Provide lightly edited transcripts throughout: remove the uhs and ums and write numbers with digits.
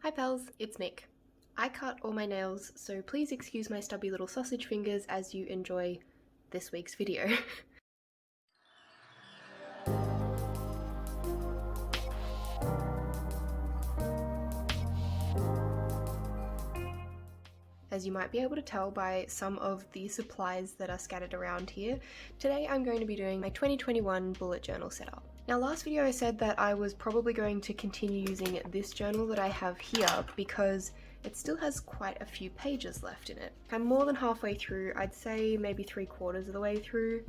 Hi pals, it's Mick. I cut all my nails, so please excuse my stubby little sausage fingers as you enjoy this week's video. As you might be able to tell by some of the supplies that are scattered around here, today I'm going to be doing my 2021 bullet journal setup. Now last video I said that I was probably going to continue using this journal that I have here because it still has quite a few pages left in it. I'm more than halfway through, I'd say maybe 3/4 of the way through.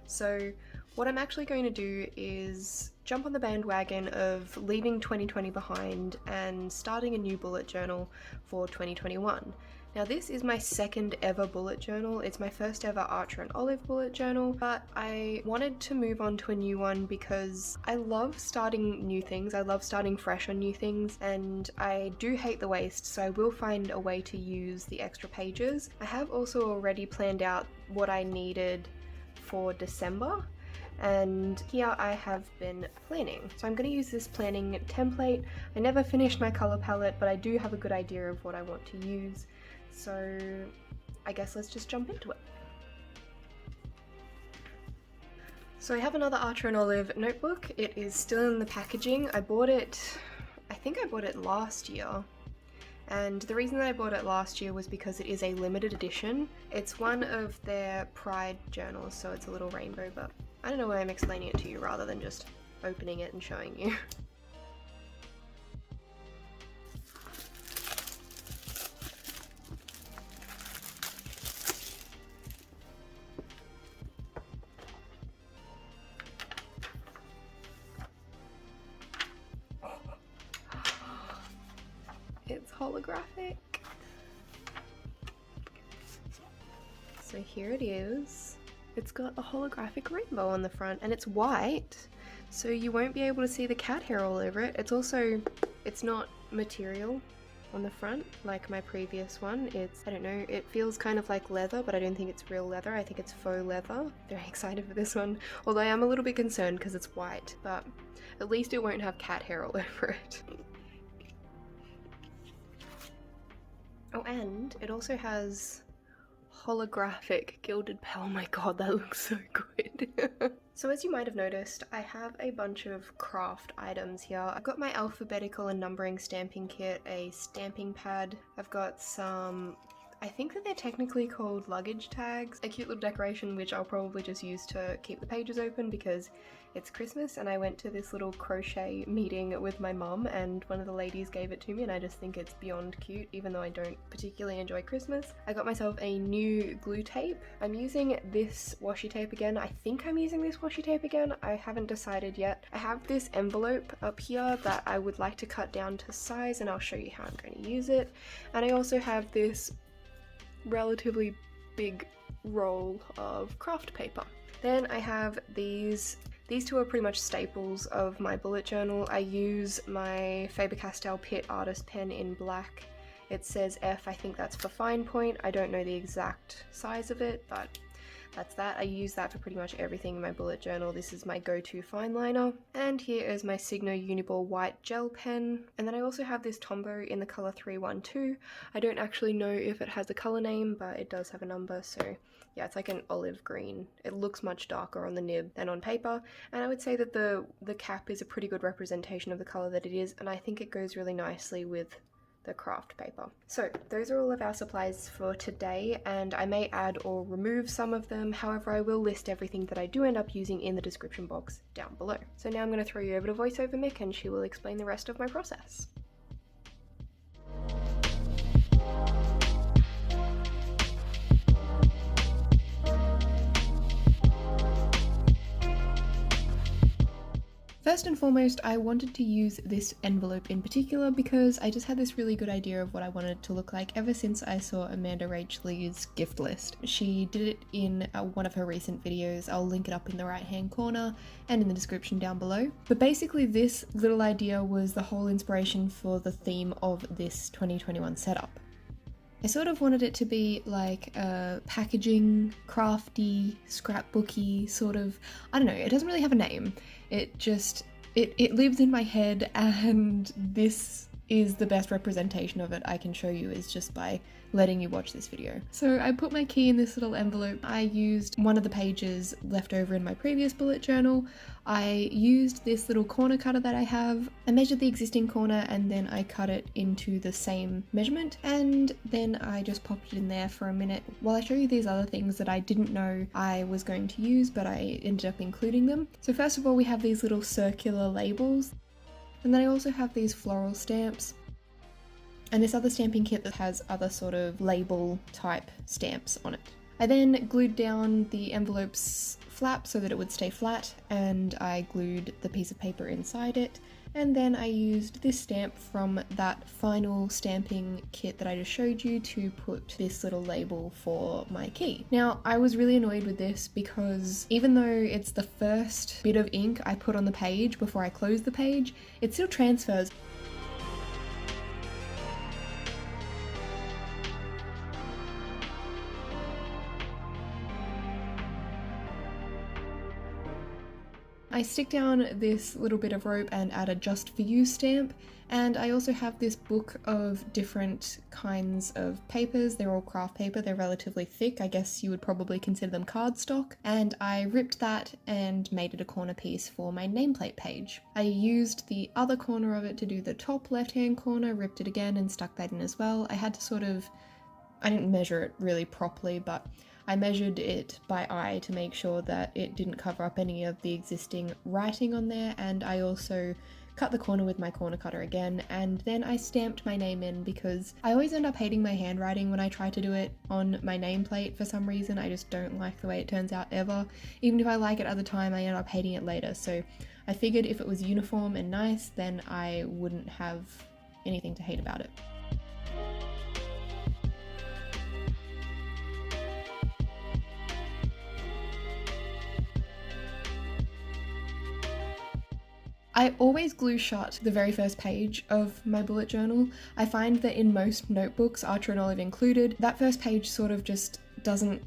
So what I'm actually going to do is jump on the bandwagon of leaving 2020 behind and starting a new bullet journal for 2021. Now this is my second ever bullet journal. It's my first ever Archer and Olive bullet journal, but I wanted to move on to a new one because I love starting new things. I love starting fresh on new things, and I do hate the waste, so I will find a way to use the extra pages. I have also already planned out what I needed for December, and here I have been planning. So I'm going to use this planning template. I never finished my color palette, but I do have a good idea of what I want to use. So I guess let's just jump into it. So I have another Archer and Olive notebook. It is still in the packaging. I think I bought it last year. And the reason that I bought it last year was because it is a limited edition. It's one of their Pride journals, so it's a little rainbow, but I don't know why I'm explaining it to you rather than just opening it and showing you. It's holographic. So here it is. It's got a holographic rainbow on the front and it's white, so you won't be able to see the cat hair all over it. It's not material on the front like my previous one. I don't know, it feels kind of like leather, but I don't think it's real leather. I think it's faux leather. Very excited for this one, although I am a little bit concerned because it's white, but at least it won't have cat hair all over it. Oh, and it also has holographic gilded pearl. Oh my god, that looks so good. So as you might have noticed, I have a bunch of craft items here. I've got my alphabetical and numbering stamping kit, a stamping pad. I've got some, I think that they're technically called luggage tags, a cute little decoration which I'll probably just use to keep the pages open because it's Christmas and I went to this little crochet meeting with my mum and one of the ladies gave it to me and I just think it's beyond cute even though I don't particularly enjoy Christmas. I got myself a new glue tape. I'm using this washi tape again. I think I'm using this washi tape again. I haven't decided yet. I have this envelope up here that I would like to cut down to size and I'll show you how I'm going to use it. And I also have this relatively big roll of craft paper. Then I have these two are pretty much staples of my bullet journal. I use my Faber-Castell Pitt artist pen in black. It says F, I think that's for fine point. I don't know the exact size of it, but that's that. I use that for pretty much everything in my bullet journal. This is my go-to fine liner. And here is my Signo Uniball white gel pen. And then I also have this Tombow in the color 312. I don't actually know if it has a color name, but it does have a number, so yeah, it's like an olive green. It looks much darker on the nib than on paper, and I would say that the cap is a pretty good representation of the color that it is, and I think it goes really nicely with the craft paper. So those are all of our supplies for today, and I may add or remove some of them. However, I will list everything that I do end up using in the description box down below. So now I'm going to throw you over to VoiceOver Mick and she will explain the rest of my process. First and foremost, I wanted to use this envelope in particular because I just had this really good idea of what I wanted it to look like ever since I saw Amanda Rachley's gift list. She did it in one of her recent videos. I'll link it up in the right hand corner and in the description down below. But basically this little idea was the whole inspiration for the theme of this 2021 setup. I sort of wanted it to be like a packaging, crafty, scrapbooky sort of, I don't know, it doesn't really have a name. It lives in my head, and this is the best representation of it I can show you is just by letting you watch this video. So I put my key in this little envelope. I used one of the pages left over in my previous bullet journal. I used this little corner cutter that I have. I measured the existing corner and then I cut it into the same measurement, and then I just popped it in there for a minute while I show you these other things that I didn't know I was going to use, but I ended up including them. So first of all, we have these little circular labels. And then I also have these floral stamps and this other stamping kit that has other sort of label type stamps on it. I then glued down the envelope's flap so that it would stay flat, and I glued the piece of paper inside it, and then I used this stamp from that final stamping kit that I just showed you to put this little label for my key. Now, I was really annoyed with this because even though it's the first bit of ink I put on the page before I close the page, it still transfers. I stick down this little bit of rope and add a just for you stamp, and I also have this book of different kinds of papers. They're all craft paper, they're relatively thick, I guess you would probably consider them cardstock, and I ripped that and made it a corner piece for my nameplate page. I used the other corner of it to do the top left hand corner, ripped it again and stuck that in as well. I had to I didn't measure it really properly, but I measured it by eye to make sure that it didn't cover up any of the existing writing on there, and I also cut the corner with my corner cutter again, and then I stamped my name in because I always end up hating my handwriting when I try to do it on my nameplate for some reason. I just don't like the way it turns out ever. Even if I like it at the time, I end up hating it later, so I figured if it was uniform and nice, then I wouldn't have anything to hate about it. I always glue shut the very first page of my bullet journal. I find that in most notebooks, Archer and Olive included, that first page sort of just doesn't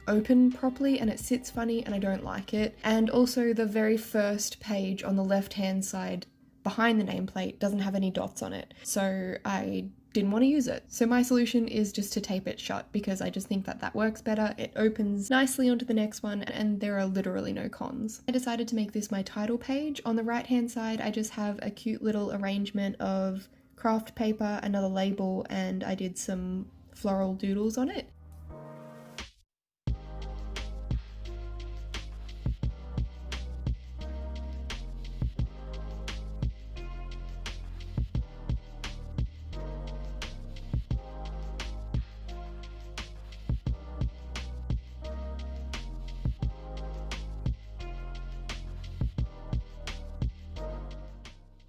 open properly and it sits funny and I don't like it. And also the very first page on the left hand side behind the nameplate doesn't have any dots on it, so I didn't want to use it. So my solution is just to tape it shut because I just think that that works better. It opens nicely onto the next one and there are literally no cons. I decided to make this my title page. On the right hand side I just have a cute little arrangement of craft paper, another label, and I did some floral doodles on it.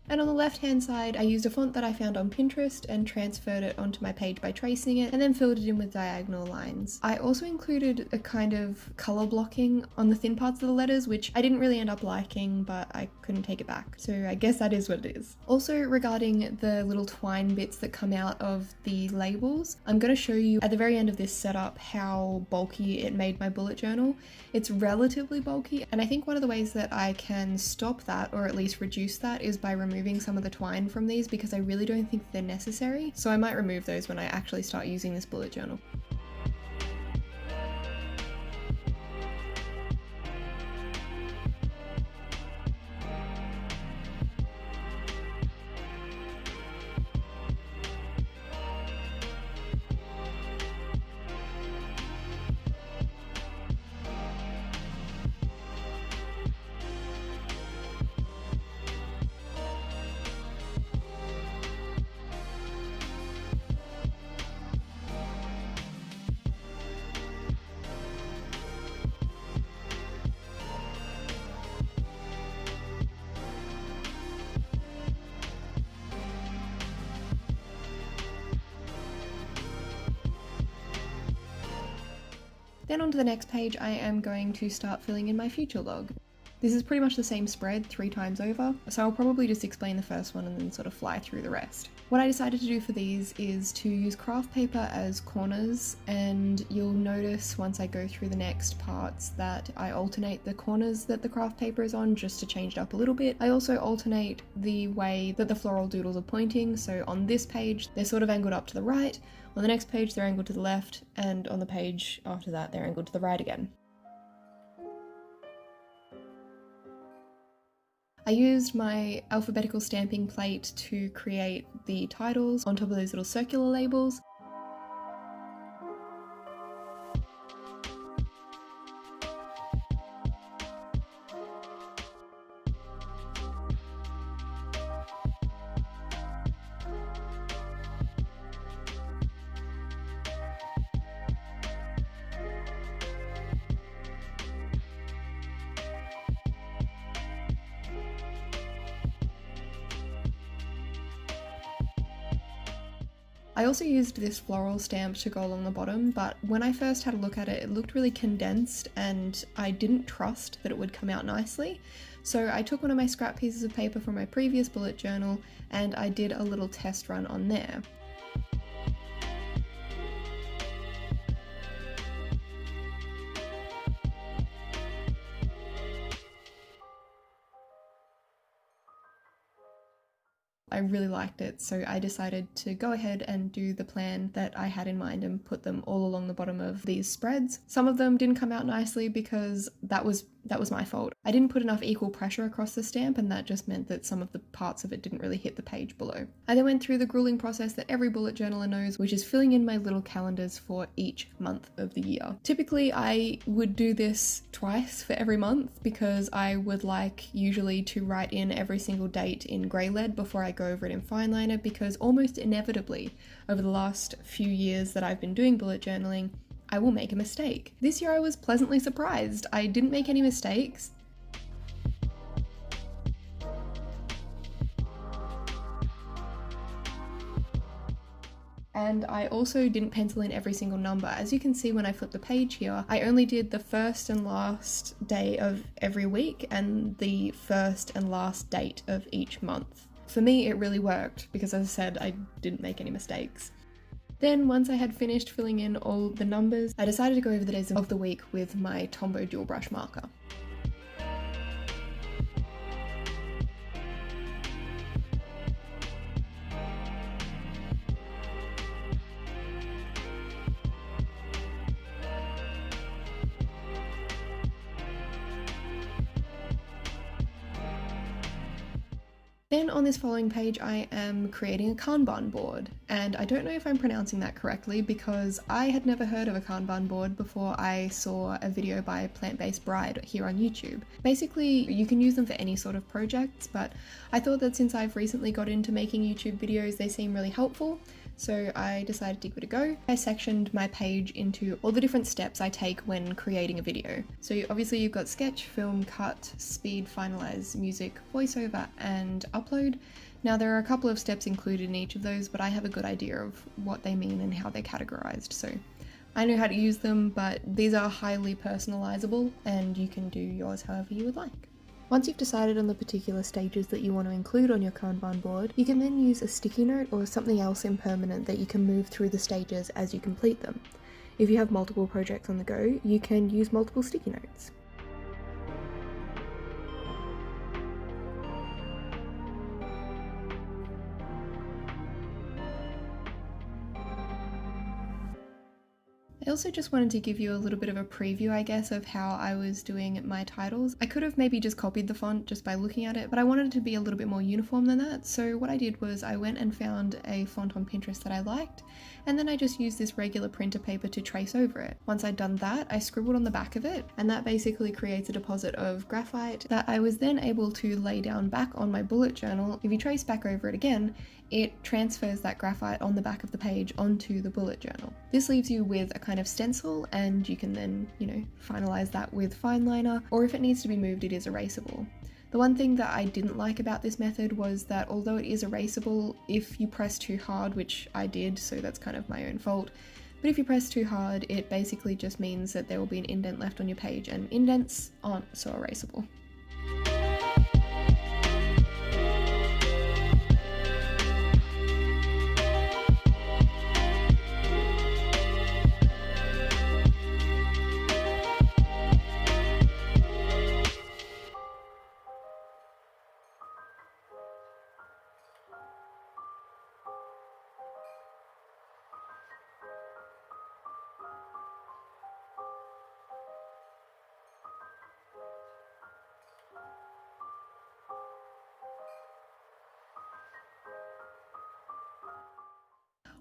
And on the left hand side, I used a font that I found on Pinterest and transferred it onto my page by tracing it and then filled it in with diagonal lines. I also included a kind of color blocking on the thin parts of the letters, which I didn't really end up liking, but I couldn't take it back. So I guess that is what it is. Also, regarding the little twine bits that come out of the labels, I'm going to show you at the very end of this setup how bulky it made my bullet journal. It's relatively bulky, and I think one of the ways that I can stop that, or at least reduce that, is by removing some of the twine from these because I really don't think they're necessary. So I might remove those when I actually start using this bullet journal. Then onto the next page, I am going to start filling in my future log. This is pretty much the same spread 3 times over, so I'll probably just explain the first one and then sort of fly through the rest. What I decided to do for these is to use craft paper as corners, and you'll notice once I go through the next parts that I alternate the corners that the craft paper is on just to change it up a little bit. I also alternate the way that the floral doodles are pointing, so on this page they're sort of angled up to the right, on the next page they're angled to the left, and on the page after that they're angled to the right again. I used my alphabetical stamping plate to create the titles on top of those little circular labels. I also used this floral stamp to go along the bottom, but when I first had a look at it, it looked really condensed and I didn't trust that it would come out nicely. So I took one of my scrap pieces of paper from my previous bullet journal and I did a little test run on there. I really liked it, so I decided to go ahead and do the plan that I had in mind and put them all along the bottom of these spreads. Some of them didn't come out nicely because that was my fault. I didn't put enough equal pressure across the stamp, and that just meant that some of the parts of it didn't really hit the page below. I then went through the grueling process that every bullet journaler knows, which is filling in my little calendars for each month of the year. Typically I would do this twice for every month because I would like usually to write in every single date in grey lead before I go over it in fine liner, because almost inevitably over the last few years that I've been doing bullet journaling, I will make a mistake. This year I was pleasantly surprised. I didn't make any mistakes. And I also didn't pencil in every single number. As you can see when I flip the page here, I only did the first and last day of every week and the first and last date of each month. For me, it really worked because, as I said, I didn't make any mistakes. Then once I had finished filling in all the numbers, I decided to go over the days of the week with my Tombow dual brush marker. Then on this following page I am creating a Kanban board, and I don't know if I'm pronouncing that correctly because I had never heard of a Kanban board before I saw a video by Plant-Based Bride here on YouTube. Basically you can use them for any sort of projects, but I thought that since I've recently got into making YouTube videos they seem really helpful, so I decided to give it a go. I sectioned my page into all the different steps I take when creating a video. So obviously you've got sketch, film, cut, speed, finalize, music, voiceover, and upload. Now there are a couple of steps included in each of those, but I have a good idea of what they mean and how they're categorized, so I know how to use them, but these are highly personalizable and you can do yours however you would like. Once you've decided on the particular stages that you want to include on your Kanban board, you can then use a sticky note or something else impermanent that you can move through the stages as you complete them. If you have multiple projects on the go, you can use multiple sticky notes. I also just wanted to give you a little bit of a preview, I guess, of how I was doing my titles. I could have maybe just copied the font just by looking at it, but I wanted it to be a little bit more uniform than that. So what I did was I went and found a font on Pinterest that I liked, and then I just used this regular printer paper to trace over it. Once I'd done that, I scribbled on the back of it, and that basically creates a deposit of graphite that I was then able to lay down back on my bullet journal. If you trace back over it again, it transfers that graphite on the back of the page onto the bullet journal. This leaves you with a kind of stencil, and you can then, finalize that with fine liner, or if it needs to be moved, it is erasable. The one thing that I didn't like about this method was that although it is erasable, if you press too hard, which I did, so that's kind of my own fault, but if you press too hard, it basically just means that there will be an indent left on your page, and indents aren't so erasable.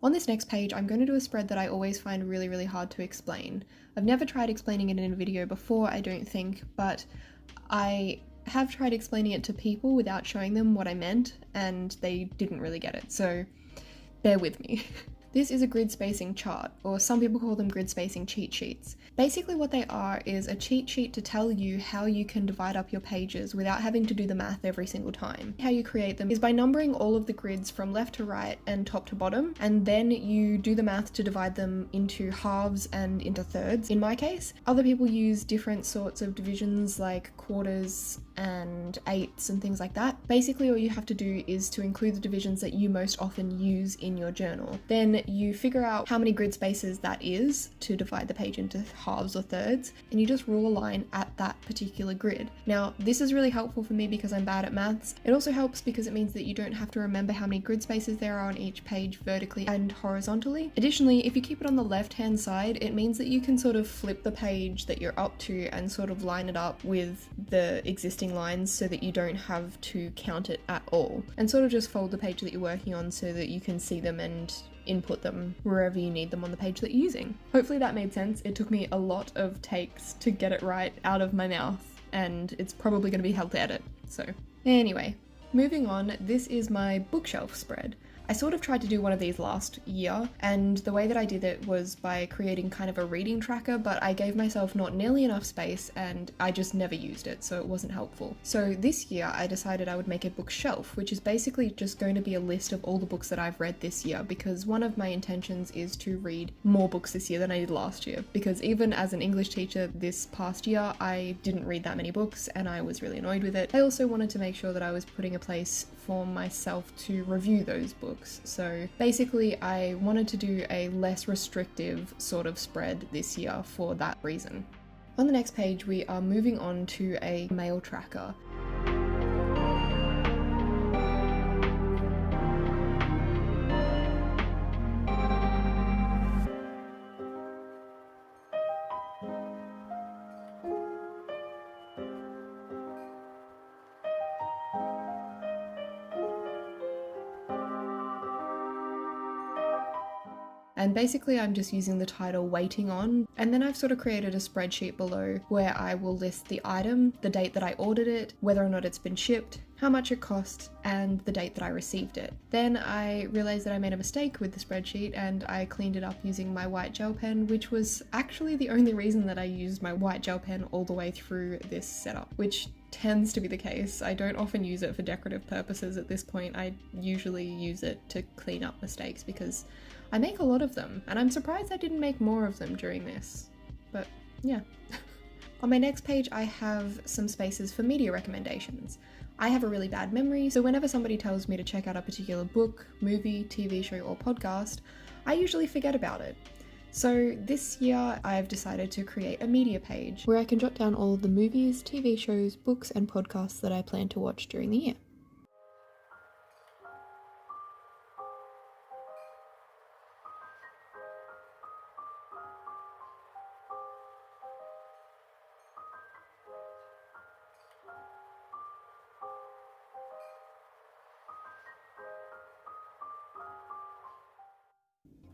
On this next page, I'm going to do a spread that I always find really, really hard to explain. I've never tried explaining it in a video before, I don't think, but I have tried explaining it to people without showing them what I meant, and they didn't really get it, so bear with me. This is a grid spacing chart, or some people call them grid spacing cheat sheets. Basically what they are is a cheat sheet to tell you how you can divide up your pages without having to do the math every single time. How you create them is by numbering all of the grids from left to right and top to bottom, and then you do the math to divide them into halves and into thirds. In my case, other people use different sorts of divisions like quarters and eighths and things like that. Basically all you have to do is to include the divisions that you most often use in your journal. Then you figure out how many grid spaces that is to divide the page into halves or thirds, and you just draw a line at that particular grid. Now this is really helpful for me because I'm bad at maths. It also helps because it means that you don't have to remember how many grid spaces there are on each page vertically and horizontally. Additionally, if you keep it on the left hand side, it means that you can sort of flip the page that you're up to and sort of line it up with the existing lines so that you don't have to count it at all, and sort of just fold the page that you're working on so that you can see them and input them wherever you need them on the page that you're using. Hopefully that made sense. It took me a lot of takes to get it right out of my mouth, and it's probably going to be hell to edit. So anyway, moving on, this is my bookshelf spread. I sort of tried to do one of these last year, and the way that I did it was by creating kind of a reading tracker, but I gave myself not nearly enough space and I just never used it, so it wasn't helpful. So this year I decided I would make a bookshelf, which is basically just going to be a list of all the books that I've read this year, because one of my intentions is to read more books this year than I did last year, because even as an English teacher this past year I didn't read that many books and I was really annoyed with it. I also wanted to make sure that I was putting a place for myself to review those books. So basically I wanted to do a less restrictive sort of spread this year for that reason. On the next page we are moving on to a mail tracker. And basically I'm just using the title waiting on, and then I've sort of created a spreadsheet below where I will list the item, the date that I ordered it, whether or not it's been shipped, how much it cost, and the date that I received it. Then I realized that I made a mistake with the spreadsheet and I cleaned it up using my white gel pen, which was actually the only reason that I used my white gel pen all the way through this setup, which tends to be the case. I don't often use it for decorative purposes at this point. I usually use it to clean up mistakes because I make a lot of them, and I'm surprised I didn't make more of them during this, but yeah. On my next page I have some spaces for media recommendations. I have a really bad memory, so whenever somebody tells me to check out a particular book, movie, TV show or podcast, I usually forget about it. So this year I've decided to create a media page where I can jot down all of the movies, TV shows, books and podcasts that I plan to watch during the year.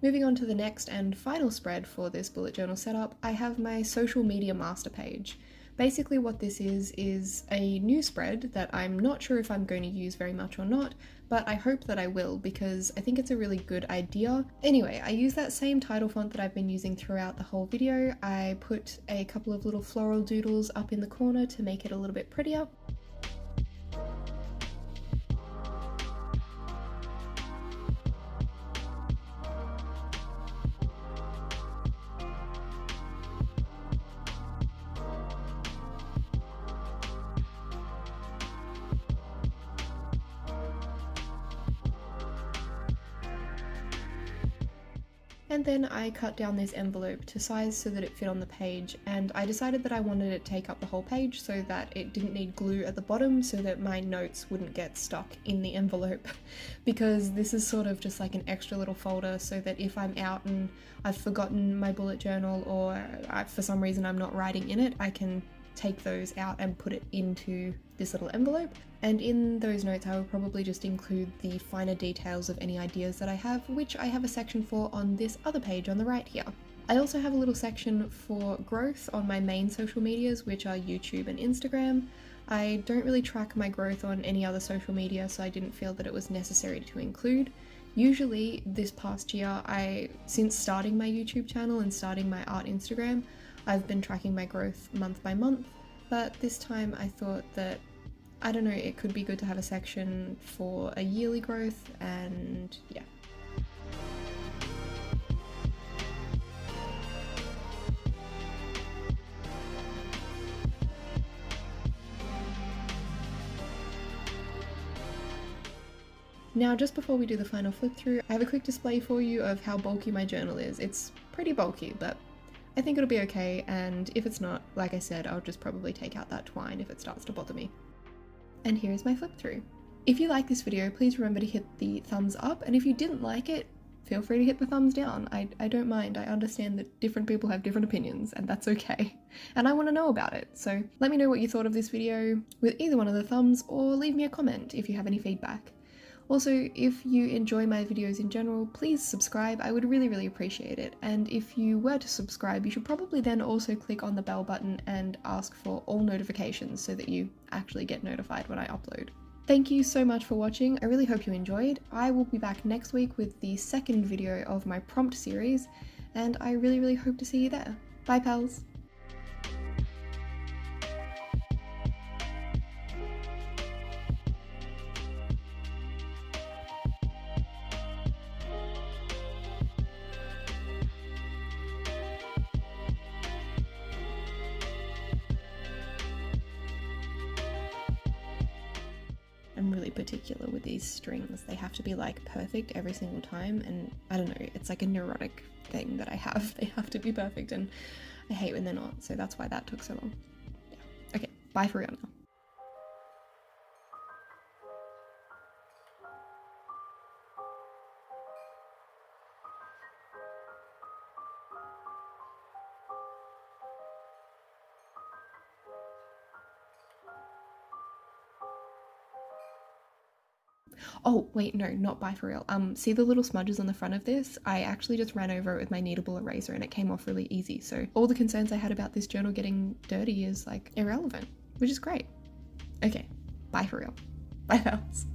Moving on to the next and final spread for this bullet journal setup, I have my social media master page. Basically what this is a new spread that I'm not sure if I'm going to use very much or not, but I hope that I will because I think it's a really good idea. Anyway, I use that same title font that I've been using throughout the whole video. I put a couple of little floral doodles up in the corner to make it a little bit prettier. And then I cut down this envelope to size so that it fit on the page, and I decided that I wanted it to take up the whole page so that it didn't need glue at the bottom so that my notes wouldn't get stuck in the envelope because this is sort of just like an extra little folder so that if I'm out and I've forgotten my bullet journal or for some reason I'm not writing in it, I can take those out and put it into this little envelope. And in those notes, I will probably just include the finer details of any ideas that I have, which I have a section for on this other page on the right here. I also have a little section for growth on my main social medias, which are YouTube and Instagram. I don't really track my growth on any other social media, so I didn't feel that it was necessary to include. Usually this past year, since starting my YouTube channel and starting my art Instagram, I've been tracking my growth month by month, but this time I thought that, I don't know, it could be good to have a section for a yearly growth, and yeah. Now, just before we do the final flip through, I have a quick display for you of how bulky my journal is. It's pretty bulky, but I think it'll be okay, and if it's not, like I said, I'll just probably take out that twine if it starts to bother me. And here's my flip through. If you like this video, please remember to hit the thumbs up, and if you didn't like it, feel free to hit the thumbs down. I don't mind. I understand that different people have different opinions, and that's okay. And I want to know about it, so let me know what you thought of this video with either one of the thumbs, or leave me a comment if you have any feedback. Also, if you enjoy my videos in general, please subscribe. I would really appreciate it. And if you were to subscribe, you should probably then also click on the bell button and ask for all notifications so that you actually get notified when I upload. Thank you so much for watching. I really hope you enjoyed. I will be back next week with the second video of my prompt series, and I really hope to see you there. Bye, pals! I'm really particular with these strings. They have to be like perfect every single time, and I don't know, it's like a neurotic thing that I have. They have to be perfect, and I hate when they're not, so that's why that took so long. Yeah. Okay, bye for real now. Oh, wait, no, not bye for real. See the little smudges on the front of this? I actually just ran over it with my kneadable eraser and it came off really easy. So all the concerns I had about this journal getting dirty is like irrelevant, which is great. Okay, bye for real. Bye, pals.